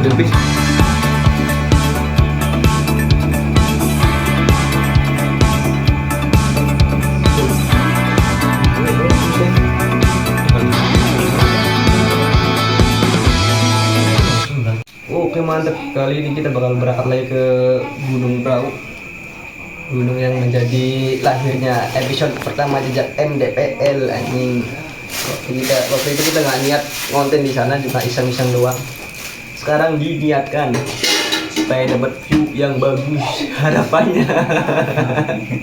lebih. Oke mantap, kali ini kita bakal berangkat lagi ke Gunung Prau, gunung yang menjadi lahirnya episode pertama jejak MDPL anjing. Waktu itu kita nggak niat konten di sana, cuma iseng-iseng doang. Sekarang diniatkan supaya dapat view yang bagus harapannya.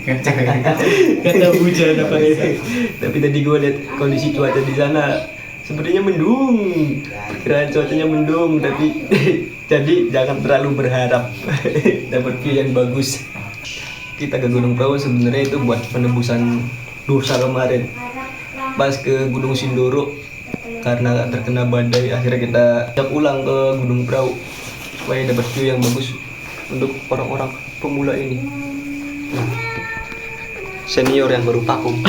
Kata hujan apa ya? Tapi tadi gue lihat kondisi cuaca di sana sepertinya mendung. Kira cuacanya mendung, tapi jadi jangan terlalu berharap dapat view yang bagus. Kita ke Gunung Prau sebenarnya itu buat penebusan dosa kemarin. Pas ke Gunung Sindoro karena terkena badai, akhirnya kita ajak ulang ke Gunung Prau supaya dapat view yang bagus untuk orang-orang pemula ini. Senior yang baru vakum.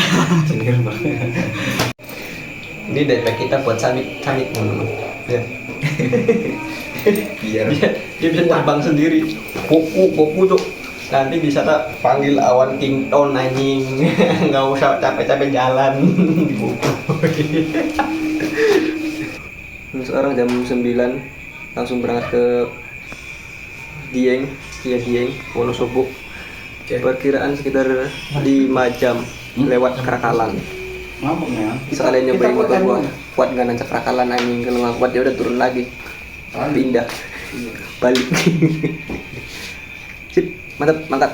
Senior banget. Ini DP kita buat samit teman-teman. Ya. Biar dia bisa terbang sendiri. Poku tuh. Nanti bisa tak panggil awan King Town anjing. Nggak usah capek-capek jalan. Sekarang jam 9 langsung berangkat ke Dieng, Wonosobo. Perkiraan sekitar 5 jam lewat Krakalan. Sekalian nyobain motor gua, kuat nggak nancap Krakalan anjing. Kalau nggak kuat ya udah turun lagi, pindah, balik. Sip, mantap, mantap.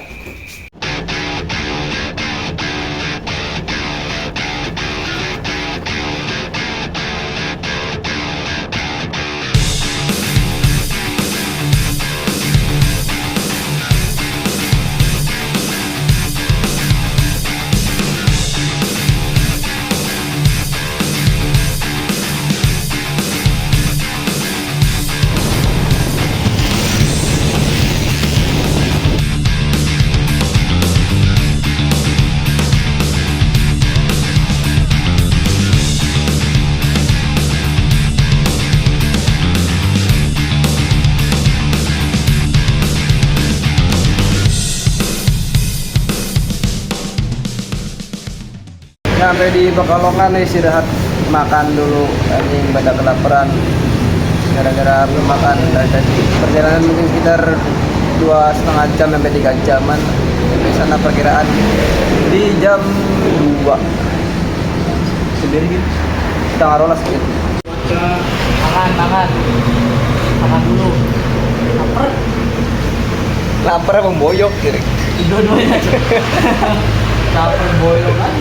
Sampai di Pekalongan nih, istirahat makan dulu, anjing pada kelaparan gara-gara belum makan. Jadi perjalanan mungkin sekitar 2,5 jam sampai 3 jaman sampai sana. Perkiraan di jam 2 sendiri gitu, kita ngarolas gitu. Makan dulu. Lapar apa boyok kiri? Dua-duanya aja. Lapar boyok kan.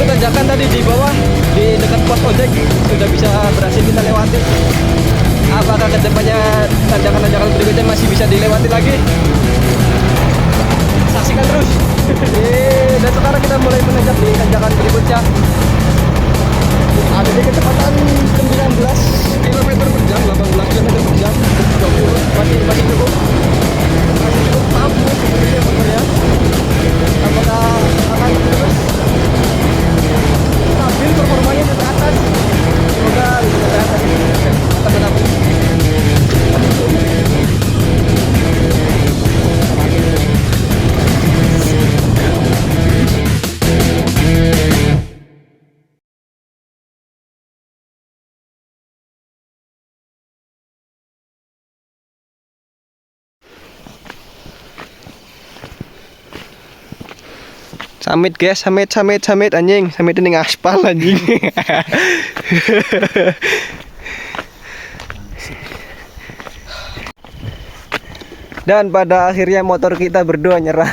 Tanjakan tadi di bawah di dekat pos ojek sudah bisa berhasil kita lewati. Apakah kedepannya tanjakan-tanjakan berikutnya masih bisa dilewati lagi? Saksikan terus. Dan sekarang kita mulai menanjak di tanjakan berikutnya. Ada di kecepatan 19 km per jam, 18 km per jam, 20 masih cukup. Masih cukup mampu sebenarnya motornya. Apakah akan terus stabil performanya ke atas? Semoga bisa ke atas. Kita menang. Samit guys, samit anjing. Samit ini aspal anjing. Dan pada akhirnya motor kita berdua nyerah.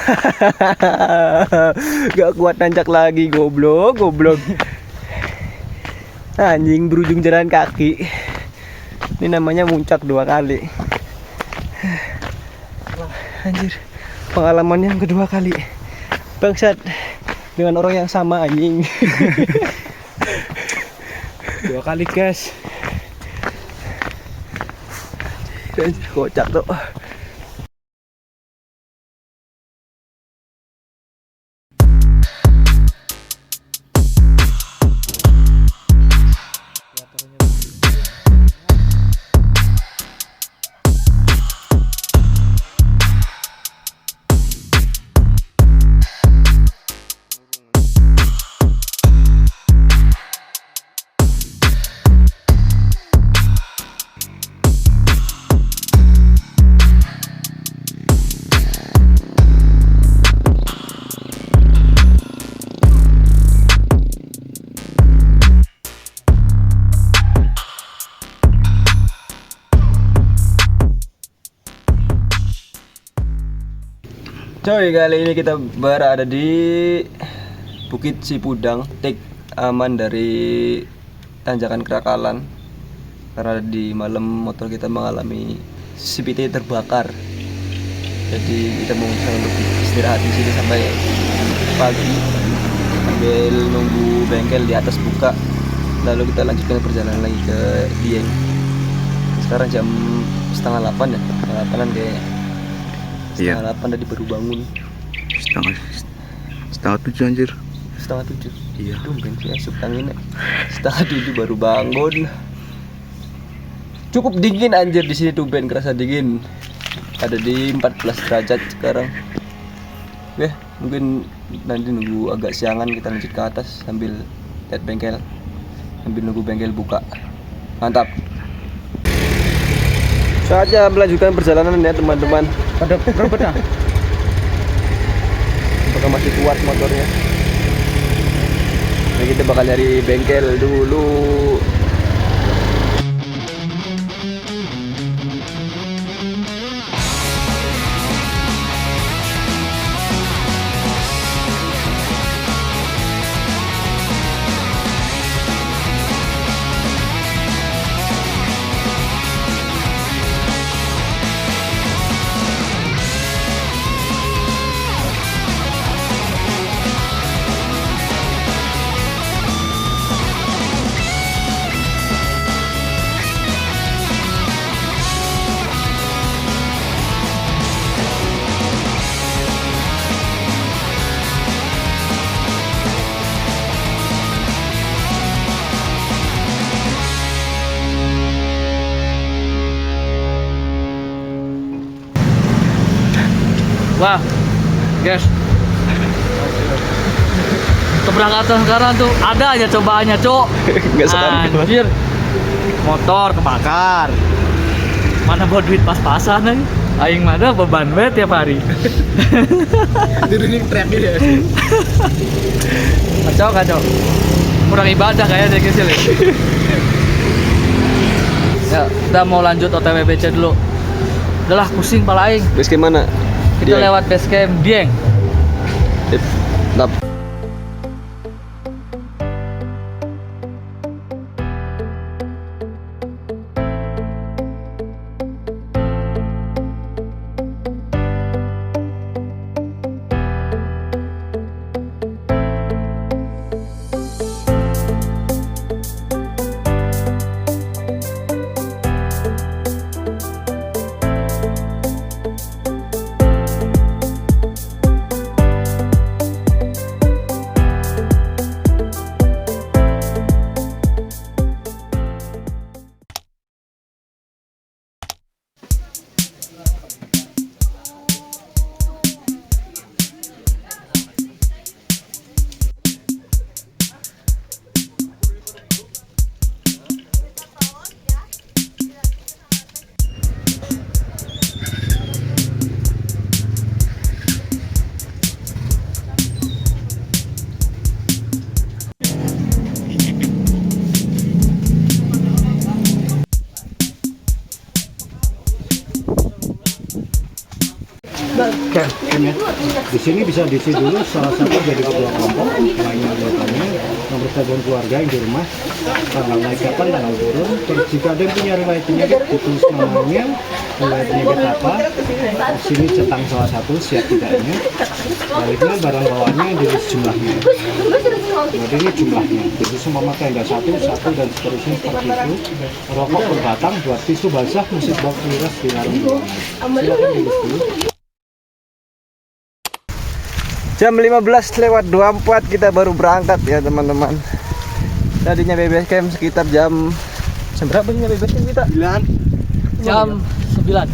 Gak kuat nanjak lagi, goblok. Anjing berujung jalan kaki. Ini namanya muncak 2 kali. Anjir, pengalaman yang kedua kali. Bangsat, dengan orang yang sama anjing. 2 kali guys. Anjir, kocak tuh. Coy, kali ini kita berada di Bukit Sipudang, tik aman dari tanjakan Kerakalan. Karena di malam motor kita mengalami CVT terbakar. Jadi kita memutuskan untuk istirahat di sini sampai pagi sambil nunggu bengkel di atas buka. Lalu kita lanjutkan perjalanan lagi ke Dieng. Sekarang jam 7:30 ya, 8-an kayaknya. Setengah 8 tadi baru bangun. Setengah 7 anjir. Setengah 7. Iya. Tumben sih asup tanginnya. Setengah 7 baru bangun. Cukup dingin anjir di sini, tumben kerasa dingin. Ada di 14 derajat sekarang. Oke, mungkin nanti nunggu agak siangan kita lanjut ke atas sambil lihat bengkel. Sambil nunggu bengkel buka. Mantap. Saatnya melanjutkan perjalanan ya teman-teman. Pada berapa dah? Apakah masih kuat motornya? Nah, kita bakal nyari bengkel dulu. Wah, guys, keberangkatan sekarang tuh ada aja cobaannya, Cok. Nggak sekali. Anjir, motor kebakar. Mana buat duit pas-pasan nih? Aing mana beban banget tiap hari. Turunin track ya. Kacau. Kurang ibadah kayaknya guys ya. Ya, kita mau lanjut OTW BC dulu. Udahlah, pusing pala aing. Base camp mana? Kita lewat base camp Dieng. Mantap. Oke, ya. Di sini bisa diisi dulu salah satu jadi ketua kelompok, lainnya anggotanya, nomor telepon keluarga yang di rumah, tanggal naik kapan, tanggal turun. Terus jika ada yang punya riwayat penyakit, ditulis namanya, riwayat penyakit apa. Di sini centang salah satu, siap tidaknya. Baliknya barang bawaannya ditulis jumlahnya. Jadi ini jumlahnya. Jadi semua tenda satu dan seterusnya seperti itu. Rokok berbatang buat tisu basah, musik box miras di warung ruangan. Silakan ditulis dulu. Jam 15:24 kita baru berangkat ya teman-teman. Tadi nyampe base camp sekitar jam berapa sih nyampe base camp kita? 9. Jam 9.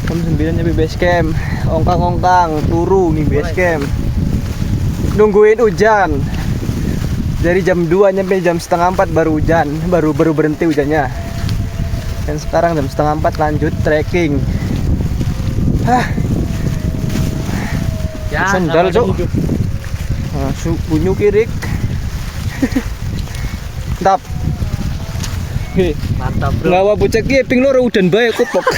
Jam 9 nyampe base camp. Ongkang-ongkang turu nih base camp. Nungguin hujan. Dari jam 2 nyampe jam setengah 4 baru hujan, baru berhenti hujannya. Dan sekarang jam setengah 4 lanjut trekking. Ya, Sendal cok. Bunyu kirik. Mantap. Mantap bro. Ngawa bocah ki ping loro udan bae kupok.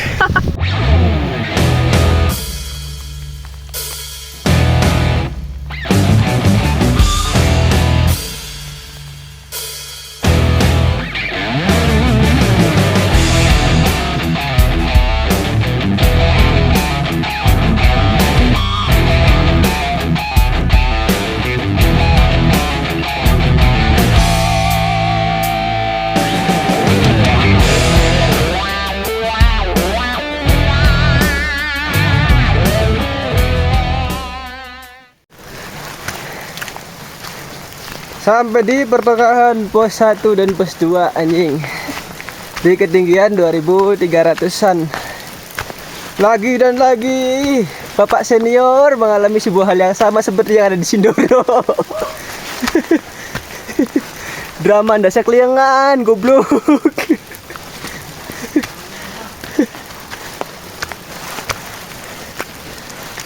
Sampai di pertengahan pos 1 dan pos 2 anjing. Di ketinggian 2300-an. Lagi dan lagi Bapak senior mengalami sebuah hal yang sama seperti yang ada di Sindoro. Drama ndasek liangan goblok.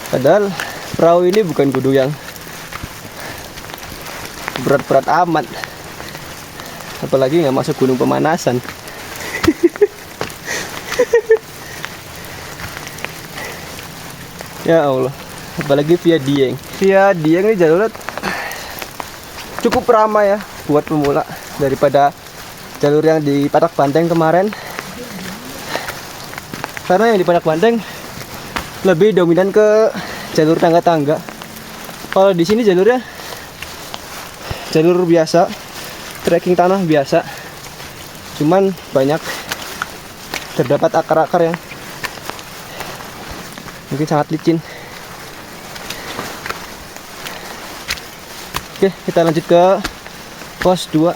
Padahal perahu ini bukan kudu yang berat-berat amat, apalagi nggak masuk gunung pemanasan. Ya Allah, apalagi via Dieng ini jalurnya cukup ramai ya buat pemula daripada jalur yang di Padak Banteng kemarin, karena yang di Padak Banteng lebih dominan ke jalur tangga-tangga. Kalau di sini jalurnya jalur biasa, trekking tanah biasa, cuman banyak terdapat akar-akar yang mungkin sangat licin. Oke, kita lanjut ke pos 2.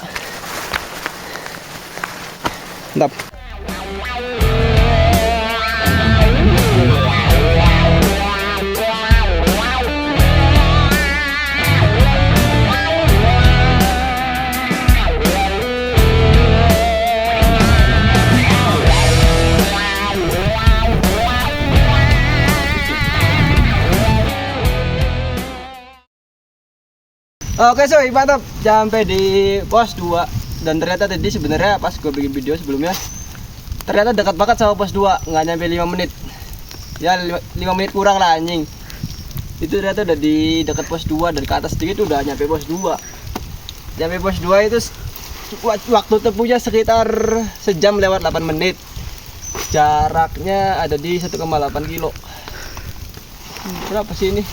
Mantap. Oke soy, mantap, sampai di pos 2. Dan ternyata tadi sebenarnya pas gue bikin video sebelumnya, ternyata dekat banget sama pos 2, nggak nyampe 5 menit. Ya 5 menit kurang lah anjing. Itu ternyata udah di dekat pos 2, dan ke atas sedikit udah nyampe pos 2. Nyampe pos 2 itu waktu tempuhnya sekitar sejam lewat 8 menit. Jaraknya ada di 1,8 kilo. Berapa sih ini?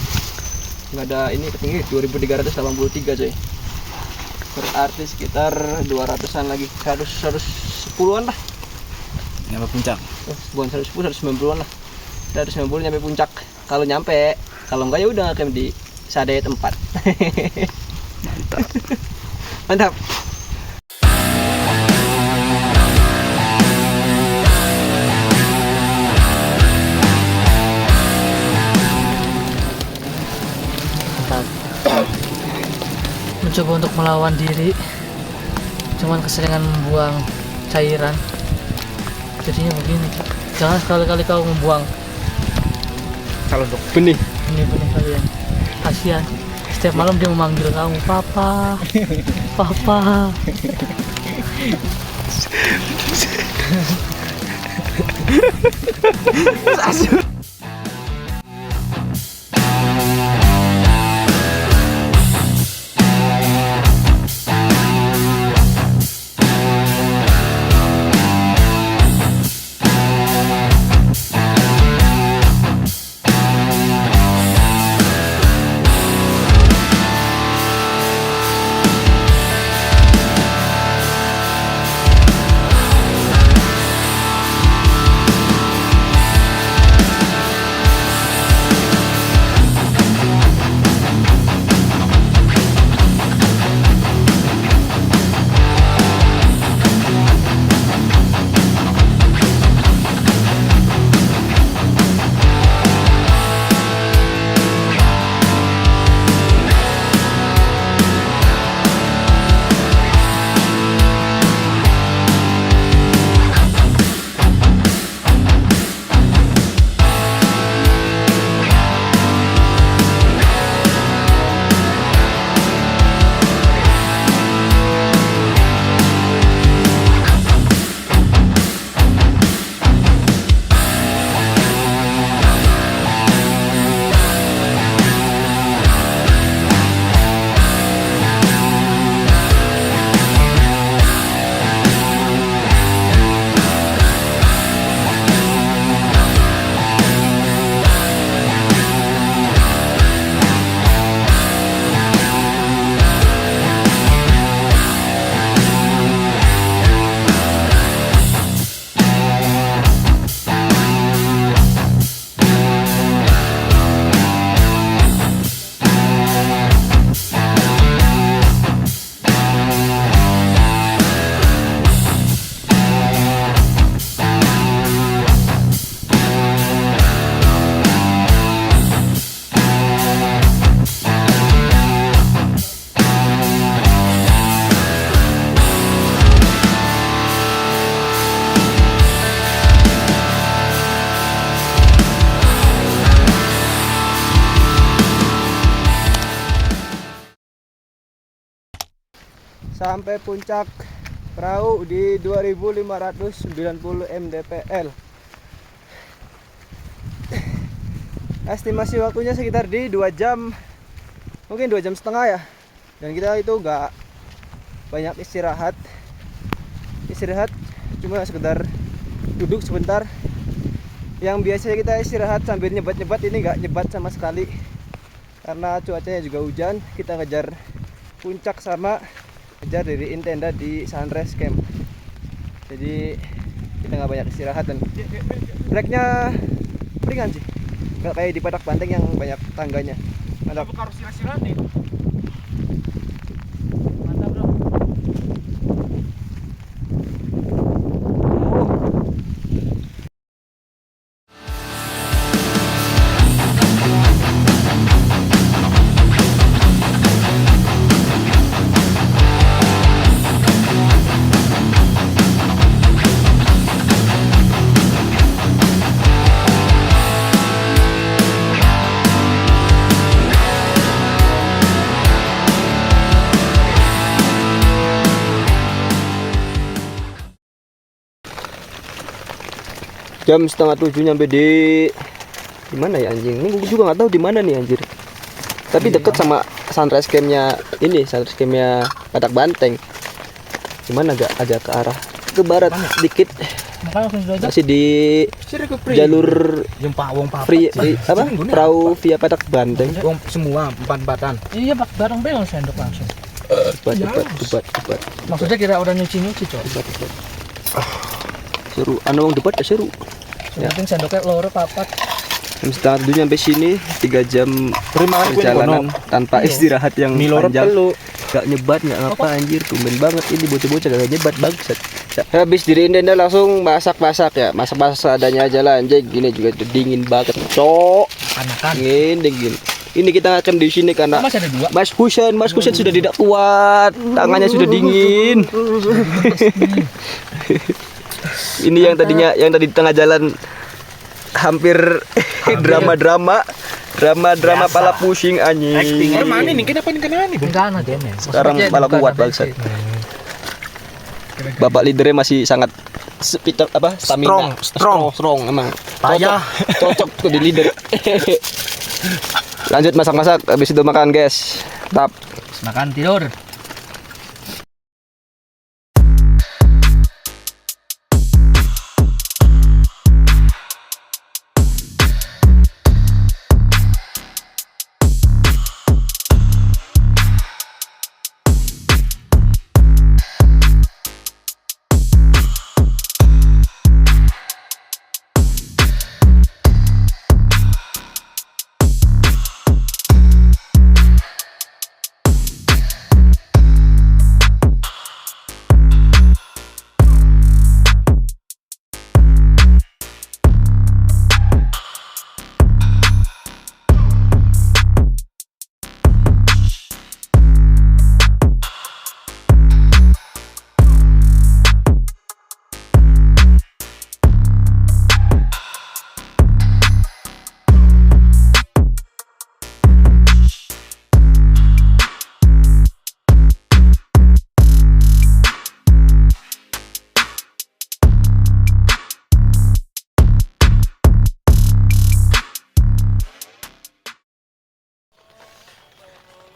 Nggak ada ini ketinggi 2383 coy, berarti sekitar 200-an lagi, 110-an lah Nyampe puncak. Bukan 110, 190-an lah, 190 nyampe puncak kalau nyampe. Kalau enggak ya udah camp di Sadaya tempat. Mantap. Mantap. Mencoba untuk melawan diri, cuman keseringan membuang cairan, jadinya begini. Jangan sekali-kali kau membuang Kalau untuk benih benih kalian, kasihan. Setiap malam dia memanggil kamu, papa, papa. sampai puncak perahu di 2590 mdpl. Estimasi waktunya sekitar di 2 jam, mungkin 2 jam setengah ya. Dan kita itu nggak banyak istirahat, cuma sekedar duduk sebentar. Yang biasanya kita istirahat sambil nyebat-nyebat, ini nggak nyebat sama sekali karena cuacanya juga hujan. Kita ngejar puncak sama ngejar diriin tenda di Sunrise Camp. Jadi kita nggak banyak istirahat dan treknya ringan sih, nggak kayak di Padak Banteng yang banyak tangganya. Mantap. Mantap bro. Jam setengah 7 nyampe di mana ya anjing? Ini gue juga nggak tahu di mana nih anjir. Tapi deket sama Sunrise Camp-nya ini, Sunrise Camp-nya Padak Banteng. Cuman agak ke arah ke barat sedikit. Masih di jalur free apa? Perahu via Padak Banteng. Semua empat-empatan. Iya pak, bareng bel sendok langsung. Cepat. Maksudnya kira udah nyuci cok. Cepat. Seru, wong debat seru. Ya. Penting sendoknya loro papat. Jam setengah 7 sampai sini 3 jam perjalanan tanpa istirahat yang panjang. Gak nyebat, gak ngapa anjir, tumben banget ini bocah-bocah gak nyebat bangsat. Habis diriin tenda langsung masak ya, masak seadanya aja lah anjing. Gini juga dingin banget, cok. Anakan. Dingin. Ini kita akan di sini karena Mas Husen sudah tidak kuat, tangannya sudah dingin. Ini yang tadi di tengah jalan hampir drama pala pusing anjing. Mana nih? Kenapa nih? Enggak ada Sekarang malah kuat bangsat. Bapak leadernya masih sangat stamina. Strong emang. Payah. Cocok tuh di leader. Lanjut masak-masak, habis itu makan guys. Tap. Makan tidur.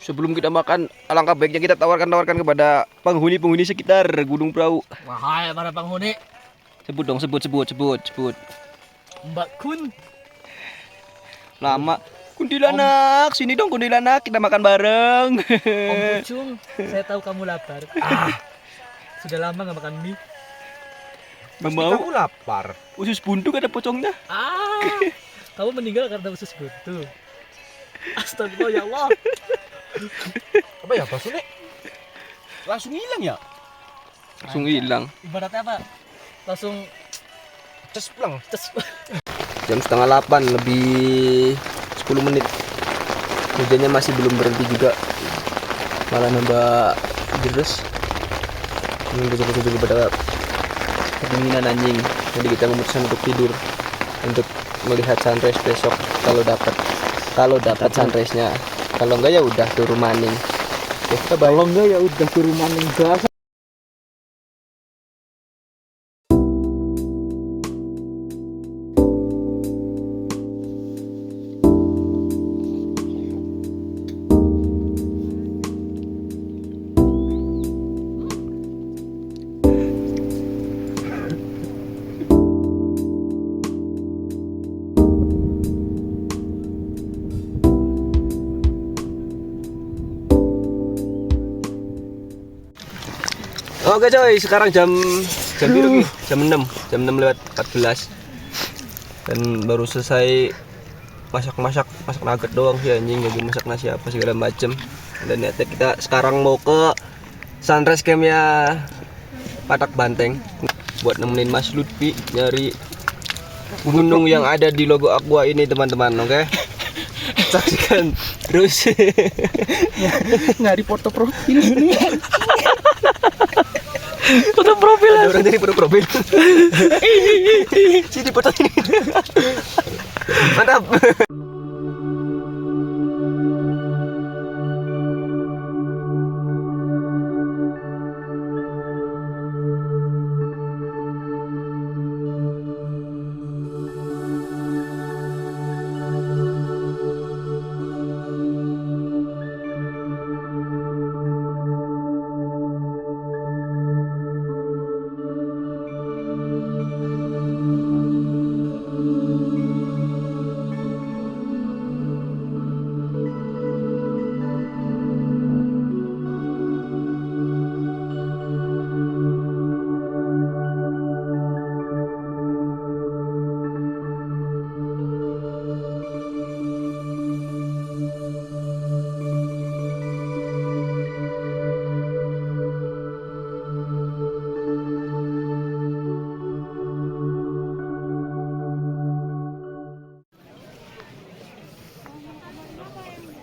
Sebelum kita makan, alangkah baiknya kita tawarkan kepada penghuni sekitar Gunung Prau. Wahai para penghuni. Sebut dong, sebut. Mbak Kun. Lama. Kuntilanak, sini dong kuntilanak, kita makan bareng. Om Pucung, saya tahu kamu lapar. Sudah lama nggak makan mie. Mau? Kamu lapar. Usus buntu ada pocongnya. Kamu meninggal karena usus buntu. Astagfirullah ya Allah. Apa ya maksudnya? Langsung hilang ya? Langsung hilang. Ibaratnya apa? Langsung Cespleng. Jam setengah 8 lebih 10 menit. Hujannya masih belum berhenti juga. Malah nambah deras. Ini bocah-bocah juga pada kedinginan anjing. Jadi kita memutuskan untuk tidur untuk melihat sunrise besok kalau dapat sunrise-nya. Kalau enggak ya udah turun maning. Kalau enggak ya udah ke rumah yang biasa. Oke coy, sekarang jam biru nih, jam 6 lewat 14. Dan baru selesai masak nugget doang sih anjing, lagi masak nasi apa segala macem. Dan niatnya kita sekarang mau ke sunrise campnya Patak Banteng buat nemenin Mas Lutfi nyari gunung yang ada di logo Aqua ini teman-teman, oke? Saksikan terus. Nyari foto profil ini. Foto profil. Ada orang jadi foto profil. Sini foto ini. Mantap.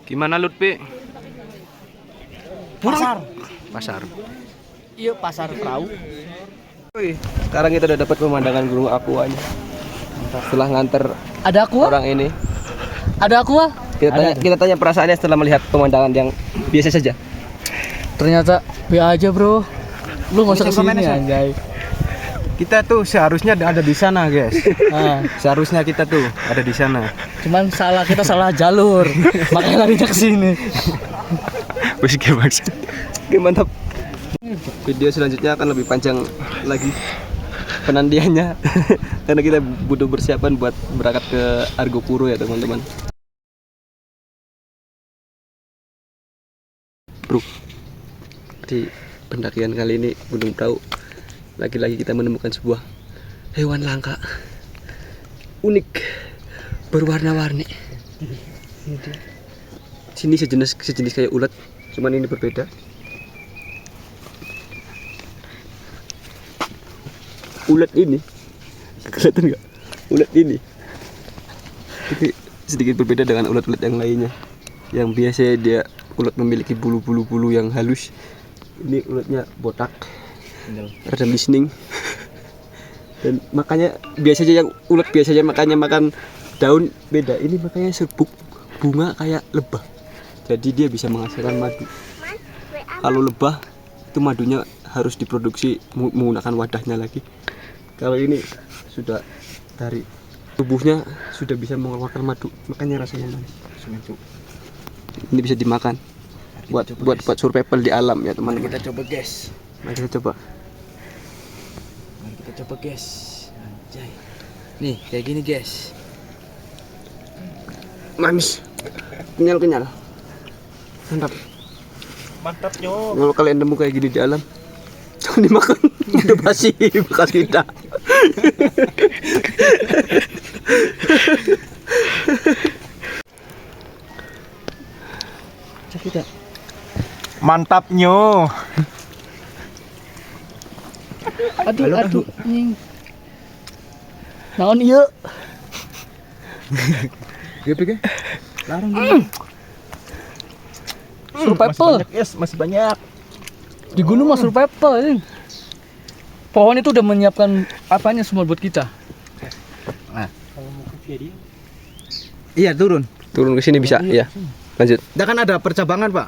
Gimana Lutfi? Pasar. Iya, pasar perahu. Sekarang kita udah dapat pemandangan Gunung Aqua nih. Setelah nganter Ada aqua? orang ini, Ada aqua? kita tanya perasaannya setelah melihat pemandangan yang biasa saja. Ternyata B aja, Bro. Lu enggak usah kesini anjay. Kita tuh seharusnya ada di sana, guys. Nah, Seharusnya kita tuh ada di sana. cuman kita salah jalur. Makanya lari ke sini. Oke, mantap. Video selanjutnya akan lebih panjang lagi penantiannya karena kita butuh persiapan buat berangkat ke Argopuro ya teman-teman. Bro, di pendakian kali ini Gunung Prau lagi-lagi kita menemukan sebuah hewan langka unik berwarna-warni. Sini sejenis kayak ulat, cuman ini berbeda. Ulat ini kelihatan nggak? Ulat ini sedikit berbeda dengan ulat-ulat yang lainnya. Yang biasanya dia ulat memiliki bulu-bulu yang halus. Ini ulatnya botak, rada bisning. Dan makanya biasanya yang ulat biasanya makan daun, beda. Ini makanya serbuk bunga kayak lebah. Jadi dia bisa menghasilkan madu. Kalau lebah itu madunya harus diproduksi menggunakan wadahnya lagi. Kalau ini sudah dari tubuhnya sudah bisa mengeluarkan madu, makanya rasanya manis. Ini bisa dimakan buat survival di alam ya teman-teman. Kita coba, guys. Mari kita coba. Anjay. Nih, kayak gini, guys. Manis, kenyal. Mantapnya. Kalau kalian nemu kayak gini di alam, jangan dimakan. Udah basi bekas kita. Mantapnya. Aduh. Anjing. Naon ieu? Gede, larang. Survival. Masih banyak. Di gunung mah survival anjing. Pohon itu udah menyiapkan apanya semua buat kita. Iya, turun. Turun ke sini bisa, ya. Lanjut. Kan ada percabangan, Pak.